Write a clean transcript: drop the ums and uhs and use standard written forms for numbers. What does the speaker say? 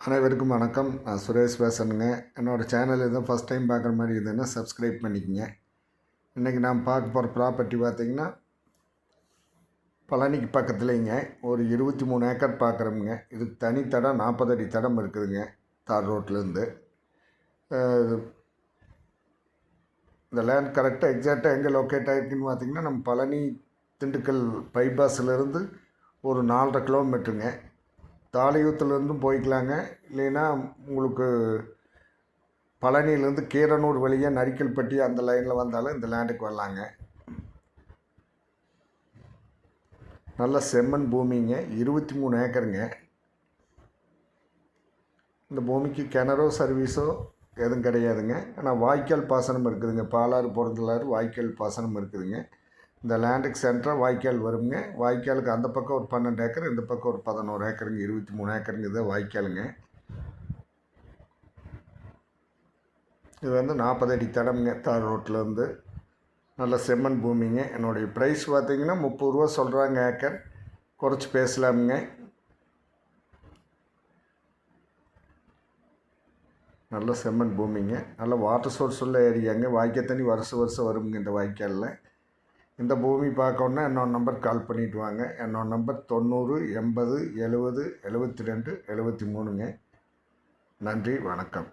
அனைவருக்கும் வணக்கம். நான் சுரேஷ் பேசுகிறேங்க. என்னோடய சேனல் எதுவும் ஃபஸ்ட் டைம் பார்க்குற மாதிரி இருந்ததுன்னா சப்ஸ்கிரைப் பண்ணிக்கங்க. இன்றைக்கி நான் பார்க்க போகிற ப்ராப்பர்ட்டி பார்த்திங்கன்னா பழனிக்கு பக்கத்துலேங்க ஒரு 23 ஏக்கர் பார்க்குறோமுங்க. இதுக்கு தனி தடம் 40 அடி தடம் இருக்குதுங்க தார் ரோட்லேருந்து. இந்த லேண்ட் கரெக்டாக எக்ஸாக்டாக எங்கே லொக்கேட் ஆகிருக்குன்னு பார்த்திங்கன்னா நம்ம பழனி திண்டுக்கல் பைபாஸ்லேருந்து ஒரு 4.5 கிலோமீட்டருங்க. தாலியூத்துலேருந்தும் போய்க்கலாங்க. இல்லைன்னா உங்களுக்கு பழனியிலேருந்து கீரனூர் வழியாக நரிக்கல்பட்டி அந்த லைனில் வந்தாலும் இந்த லேண்டுக்கு வரலாங்க. நல்ல செம்மண் பூமிங்க, 23 ஏக்கருங்க. இந்த பூமிக்கு கிணறோ சர்வீஸோ எதுவும் கிடையாதுங்க. ஆனால் வாய்க்கால் பாசனம் இருக்குதுங்க. பாலாறு பொருந்தலாறு வாய்க்கால் பாசனம் இருக்குதுங்க. இந்த லேண்டுக்கு சென்டராக வாய்க்கால் வருங்க. வாய்க்காலுக்கு அந்த பக்கம் ஒரு 12 ஏக்கர், இந்த பக்கம் ஒரு 11 ஏக்கருங்க. 23 ஏக்கருங்க இது வாய்க்காலுங்க. இது 40 அடி தடம்ங்க தார் ரோட்லேருந்து. நல்ல செம்மண் பூமிங்க. என்னுடைய ப்ரைஸ் பார்த்திங்கன்னா 30 ரூபா சொல்கிறாங்க ஏக்கர். குறைச்சி பேசலாமுங்க. நல்ல செம்மண் பூமிங்க. நல்ல வாட்டர் சோர்ஸ் உள்ள ஏரியாங்க. வாய்க்கால் தண்ணி வருஷம் வருங்க இந்த வாய்க்காலில். இந்த பூமி பார்க்கணுன்னா என்னோட நம்பர் கால் பண்ணிவிட்டு வாங்க. என்னோடய நம்பர் 90 80 70 72 73ங்க. நன்றி, வணக்கம்.